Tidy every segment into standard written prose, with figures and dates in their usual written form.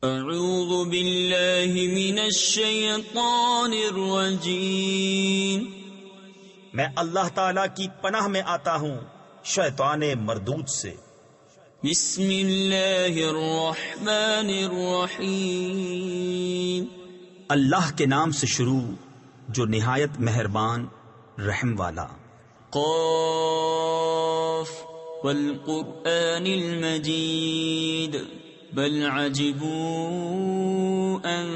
اعوذ باللہ من الشیطان الرجیم، میں اللہ تعالی کی پناہ میں آتا ہوں شیطان مردود سے۔ بسم اللہ الرحمن الرحیم، اللہ کے نام سے شروع جو نہایت مہربان رحم والا۔ قاف والقرآن المجید، بل عجبوا ان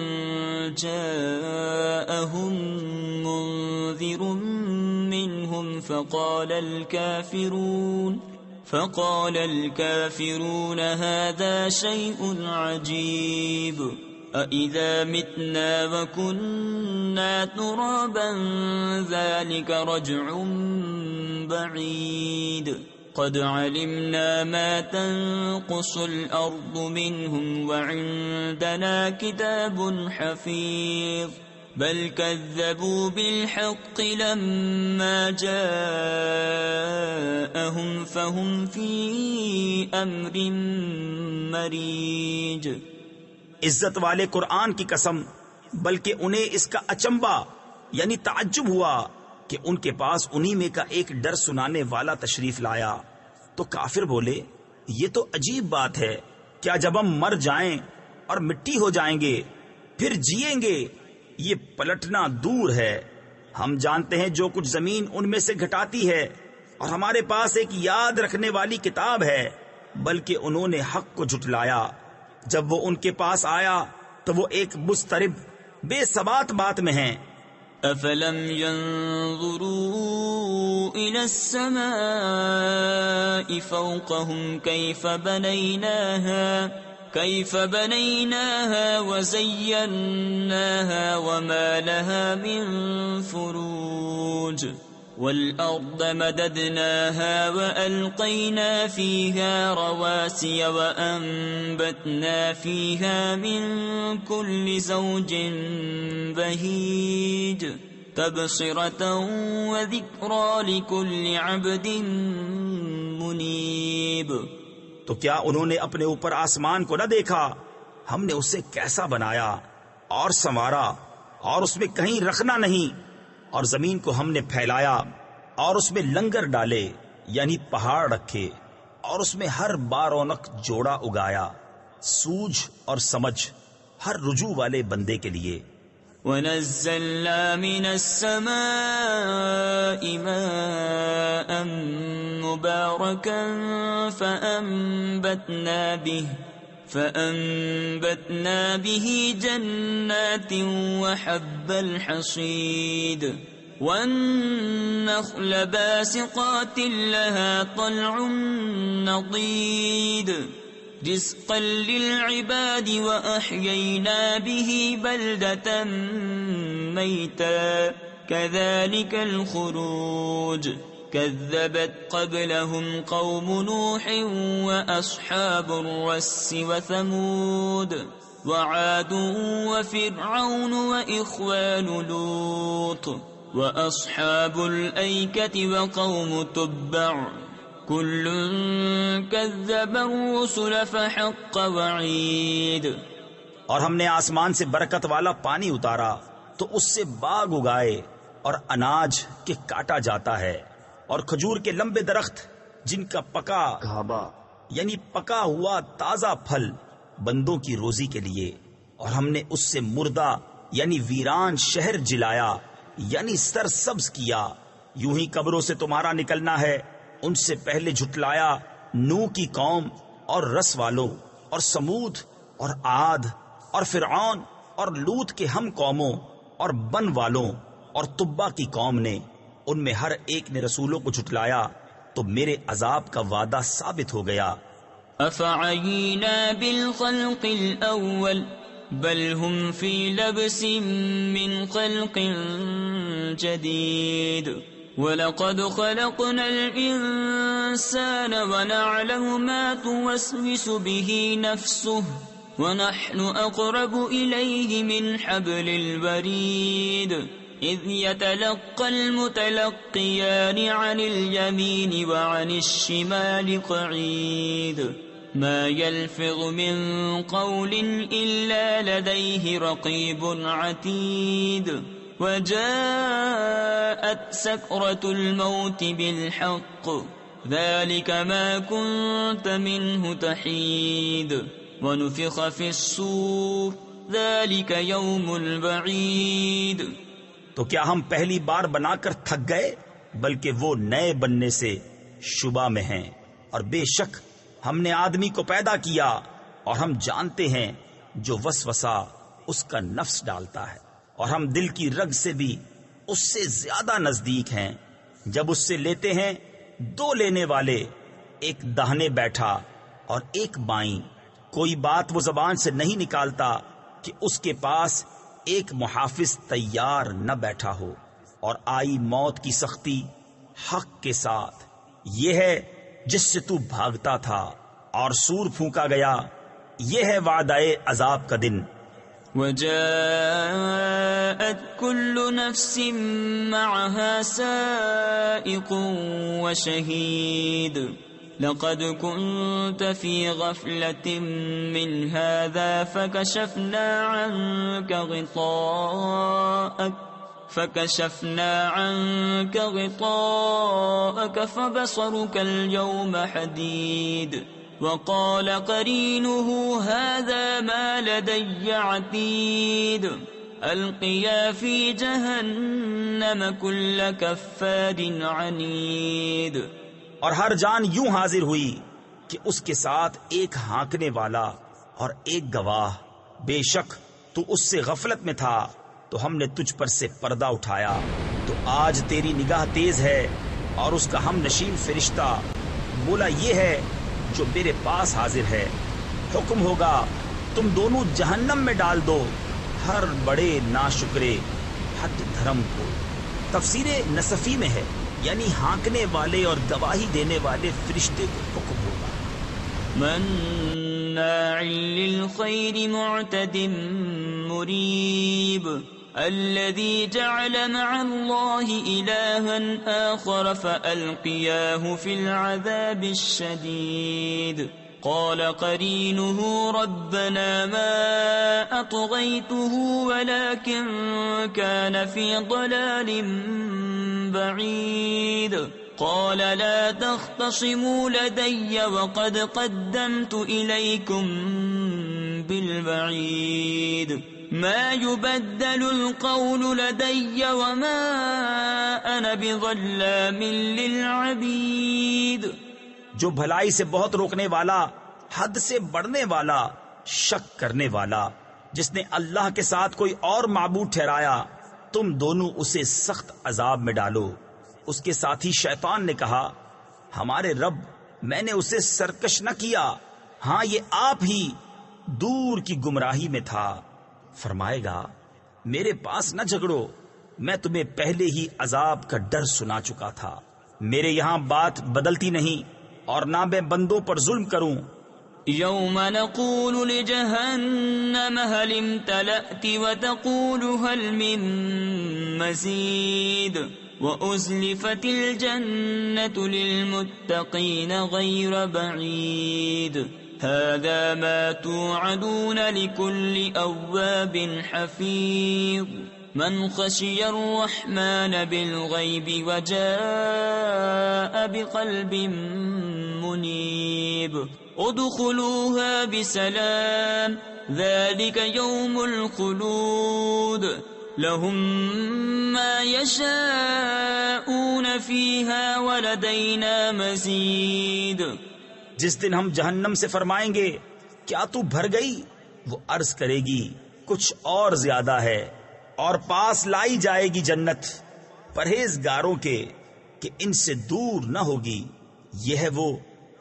جاءهم منذر منهم فقال الكافرون هذا شيء عجيب أإذا متنا وكنا ترابا ذلك رجع بعيد قد علمنا ما تنقص الأرض منهم وعندنا كتاب حفيظ بل كذبوا بالحق لما جاءهم فهم في أمر مريج۔ عزت والے قرآن کی قسم، بلکہ انہیں اس کا اچنبا یعنی تعجب ہوا کہ ان کے پاس انہی میں کا ایک ڈر سنانے والا تشریف لایا، تو کافر بولے یہ تو عجیب بات ہے، کیا جب ہم مر جائیں اور مٹی ہو جائیں گے پھر جیئیں گے؟ یہ پلٹنا دور ہے، ہم جانتے ہیں جو کچھ زمین ان میں سے گھٹاتی ہے، اور ہمارے پاس ایک یاد رکھنے والی کتاب ہے۔ بلکہ انہوں نے حق کو جھٹلایا، جب وہ ان کے پاس آیا تو وہ ایک مضطرب بے ثبات بات میں ہیں۔ افلم ينظروا الى السماء فوقهم كيف بنيناها وزيناها وما لها من فروج والأرض مددناها وألقينا فيها رواسي وأنبتنا فيها من كل زوج بهيج تبصرة وذكرى لكل عبد منيب۔ تو کیا انہوں نے اپنے اوپر آسمان کو نہ دیکھا؟ ہم نے اسے کیسا بنایا اور سنوارا، اور اس میں کہیں رکھنا نہیں، اور زمین کو ہم نے پھیلایا اور اس میں لنگر ڈالے یعنی پہاڑ رکھے، اور اس میں ہر بارونق جوڑا اگایا، سوجھ اور سمجھ ہر رجوع والے بندے کے لیے۔ وَنَزَّلْنَا مِنَ السَّمَاءِ مَاءً مُبَارَكًا فَأَنبَتْنَا بِهِ جَنَّاتٍ وَحَبَّ الْحَصِيدِ وَالنَّخْلَ بَاسِقَاتٍ لَهَا طَلْعٌ نَضِيدٌ رزقا للعباد وأحيينا به بلدة ميتا كذلك الخروج كذبت قبلهم قوم نوح وأصحاب الرس وثمود وعاد وفرعون وإخوان لوط وأصحاب الأيكة وقوم تبع کل کذب الرسل فحق وعید۔ اور ہم نے آسمان سے برکت والا پانی اتارا تو اس سے باغ اگائے اور اناج کے کاٹا جاتا ہے، اور کھجور کے لمبے درخت جن کا پکا گھابا یعنی پکا ہوا تازہ پھل بندوں کی روزی کے لیے، اور ہم نے اس سے مردہ یعنی ویران شہر جلایا یعنی سرسبز کیا۔ یوں ہی قبروں سے تمہارا نکلنا ہے، ان سے پہلے جھٹلایا نوح کی قوم اور رس والوں اور سمود اور عاد اور فرعون اور لوط کے ہم قوموں اور بن والوں اور تبا کی قوم نے، ان میں ہر ایک نے رسولوں کو جھٹلایا تو میرے عذاب کا وعدہ ثابت ہو گیا۔ افعینا بالخلق الاول بل هم فی لبس من خلق جدید وَلَقَدْ خَلَقْنَا الْإِنسَانَ وَنَعْلَمُ مَا تُوَسْوِسُ بِهِ نَفْسُهُ وَنَحْنُ أَقْرَبُ إِلَيْهِ مِنْ حَبْلِ الْوَرِيدِ إِذْ يَتَلَقَّى الْمُتَلَقِّيَانِ عَنِ الْيَمِينِ وَعَنِ الشِّمَالِ قَعِيدٌ ما يلفظ من قول إلا لديه رقيب عتيد وجاءت سكرة الموت بالحق ذلك ما كنت منه تحيد ونفخ في الصور ذلك يوم البعيد. تو کیا ہم پہلی بار بنا کر تھک گئے؟ بلکہ وہ نئے بننے سے شبہ میں ہیں. اور بے شک ہم نے آدمی کو پیدا کیا اور ہم جانتے ہیں جو وسوسہ اس کا نفس ڈالتا ہے، اور ہم دل کی رگ سے بھی اس سے زیادہ نزدیک ہیں. جب اس سے لیتے ہیں دو لینے والے، ایک داہنے بیٹھا اور ایک بائیں، کوئی بات وہ زبان سے نہیں نکالتا کہ اس کے پاس ایک محافظ تیار نہ بیٹھا ہو. اور آئی موت کی سختی حق کے ساتھ، یہ ہے جس سے تو بھاگتا تھا، اور سور پھونکا گیا، یہ ہے وعدہ عذاب کا دن. وجاءت كل نفس معها سائق وشهيد لقد كنت في غفلة من هذا فكشفنا عنك غطاءك فبصرك اليوم حديد. وقال قرينه هذا ما لدي عتيد القيا في جهنم كل كفار عنيد. اور ہر جان یوں حاضر ہوئی کہ اس کے ساتھ ایک ہانکنے والا اور ایک گواہ. بے شک تو اس سے غفلت میں تھا تو ہم نے تجھ پر سے پردہ اٹھایا. تو آج تیری نگاہ تیز ہے اور اس کا ہم نشین فرشتہ بولا یہ ہے جو میرے پاس حاضر ہے. حکم ہوگا تم دونوں جہنم میں ڈال دو ہر بڑے ناشکرے حد دھرم کو. تفسیر نصفی میں ہے یعنی ہانکنے والے اور گواہی دینے والے فرشتے کو حکم ہوگا. مناع للخير معتد مريب الذي جعل مع الله إلها آخر فألقياه في العذاب الشديد. قال قرينه ربنا ما أطغيته ولكن كان في ضلال بعيد. قال لا تختصموا لدي وقد قدمت إليكم بالوعيد ما يبدل القول لدي وما أنا بظلام للعبيد. جو بھلائی سے بہت روکنے والا، حد سے بڑھنے والا، شک کرنے والا، جس نے اللہ کے ساتھ کوئی اور معبود ٹھہرایا، تم دونوں اسے سخت عذاب میں ڈالو. اس کے ساتھی شیطان نے کہا ہمارے رب میں نے اسے سرکش نہ کیا، ہاں یہ آپ ہی دور کی گمراہی میں تھا. فرمائے گا میرے پاس نہ جھگڑو، میں تمہیں پہلے ہی عذاب کا ڈر سنا چکا تھا. میرے یہاں بات بدلتی نہیں اور نہ میں بندوں پر ظلم کروں. يوم نقول لجهنم هل امتلأت وتقول هل من مزيد وأزلفت الجنة للمتقين غير بعيد هذا ما توعدون لكل أواب حفيظ من خشي الرحمن بالغيب وجاء بقلب منيب ادخلوها بسلام ذلك يوم الخلود لهم ما يشاءون فيها ولدينا مزيد. جس دن ہم جہنم سے فرمائیں گے کیا تو بھر گئی، وہ عرض کرے گی کچھ اور زیادہ ہے، اور پاس لائی جائے گی جنت پرہیزگاروں کے کہ ان سے دور نہ ہوگی. یہ ہے وہ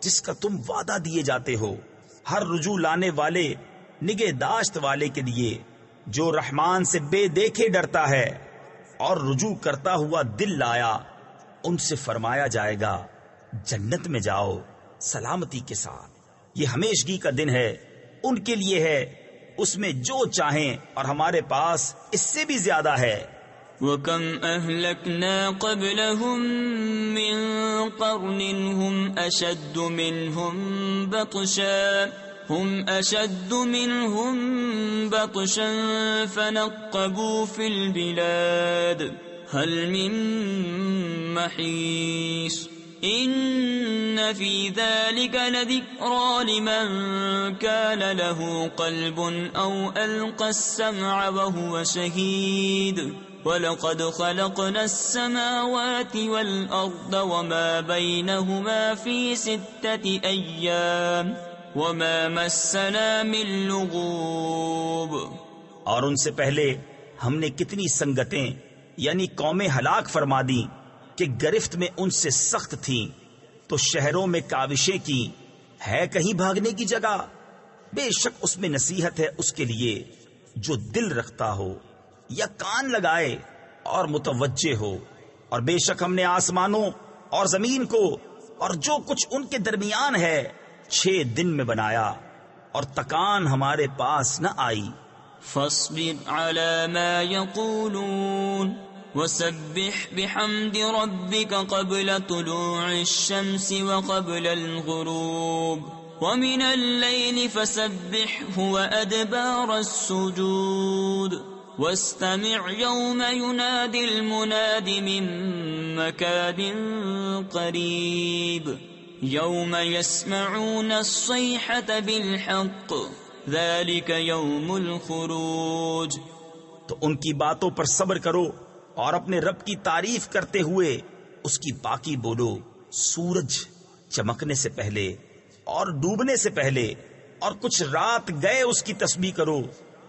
جس کا تم وعدہ دیے جاتے ہو، ہر رجوع لانے والے نگہداشت والے کے لیے جو رحمان سے بے دیکھے ڈرتا ہے اور رجوع کرتا ہوا دل لایا. ان سے فرمایا جائے گا جنت میں جاؤ سلامتی کے ساتھ. یہ ہمیشگی کا دن ہے ان کے لیے ہے، اس میں جو چاہیں، اور ہمارے پاس اس سے بھی زیادہ ہے. وَكَمْ أَهْلَكْنَا قَبْلَهُمْ مِنْ قَرْنٍ هُمْ أَشَدُّ مِنْهُمْ بَطْشًا فَنَقَّبُوا فِي الْبِلَادِ هَلْ مِنْ مَحِيصٍ إِنَّ فِي ذَلِكَ لَذِكْرَى لِمَنْ كَانَ لَهُ قَلْبٌ أَوْ أَلْقَى السَّمْعَ وَهُوَ شَهِيدٌ وَلَقَدْ خَلَقْنَا السَّمَاوَاتِ وَالْأَرْضَ وَمَا بَيْنَهُمَا فِي 6 أَيَّامٍ وَمَا مَسَّنَا مِن لُغُوبٍ۔ اور ان سے پہلے ہم نے کتنی سنگتیں یعنی قومیں ہلاک فرما دیں کہ گرفت میں ان سے سخت تھیں، تو شہروں میں کاوشیں کی، ہے کہیں بھاگنے کی جگہ؟ بے شک اس میں نصیحت ہے اس کے لیے جو دل رکھتا ہو یا کان لگائے اور متوجہ ہو۔ اور بے شک ہم نے آسمانوں اور زمین کو اور جو کچھ ان کے درمیان ہے 6 دن میں بنایا، اور تکان ہمارے پاس نہ آئی۔ فاصبر على ما يقولون وسبح بحمد ربك قبل طلوع الشمس وقبل الغروب ومن الليل فسبحه وأدبار السجود واستمع يوم ينادي المناد من مكان قريب يوم يسمعون الصيحة بالحق ذلك يوم الخروج۔ تو ان کی باتوں پر صبر کرو اور اپنے رب کی تعریف کرتے ہوئے اس کی پاکی بولو، سورج چمکنے سے پہلے اور ڈوبنے سے پہلے اور کچھ رات گئے اس کی تسبیح کرو،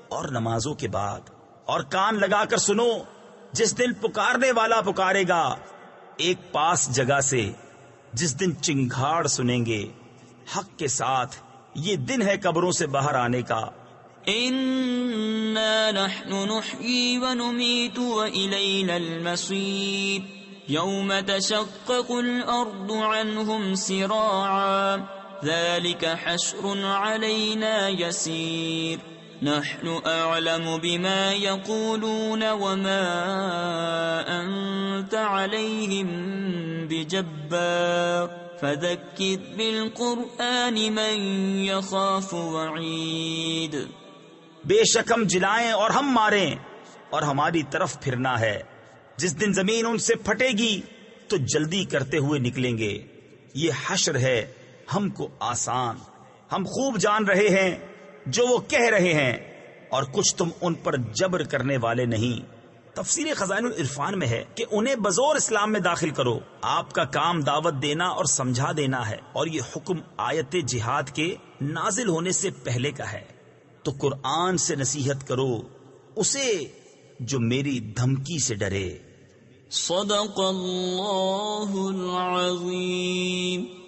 اور نمازوں کے بعد، اور کان لگا کر سنو جس دن پکارنے والا پکارے گا ایک پاس جگہ سے، جس دن چنگھاڑ سنیں گے حق کے ساتھ۔ یہ دن ہے قبروں سے باہر آنے کا۔ إِنَّا نَحْنُ نُحْيِي وَنُمِيتُ وَإِلَيْنَا الْمَصِيرُ يَوْمَ تَشَقَّقُ الْأَرْضُ عَنْهُمْ سِرَاعًا ذَلِكَ حَشْرٌ عَلَيْنَا يَسِيرٌ نَحْنُ أَعْلَمُ بِمَا يَقُولُونَ وَمَا أَنْتَ عَلَيْهِمْ بِجَبَّارٍ فَذَكِّرْ بِالْقُرْآنِ مَنْ يَخَافُ وَعِيدٍ۔ بے شک ہم جلائیں اور ہم ماریں اور ہماری طرف پھرنا ہے۔ جس دن زمین ان سے پھٹے گی تو جلدی کرتے ہوئے نکلیں گے۔ یہ حشر ہے ہم کو آسان، ہم خوب جان رہے ہیں جو وہ کہہ رہے ہیں، اور کچھ تم ان پر جبر کرنے والے نہیں۔ تفسیر خزائن العرفان میں ہے کہ انہیں بزور اسلام میں داخل کرو، آپ کا کام دعوت دینا اور سمجھا دینا ہے، اور یہ حکم آیت جہاد کے نازل ہونے سے پہلے کا ہے۔ تو قرآن سے نصیحت کرو اسے جو میری دھمکی سے ڈرے۔ صدق اللہ العظیم۔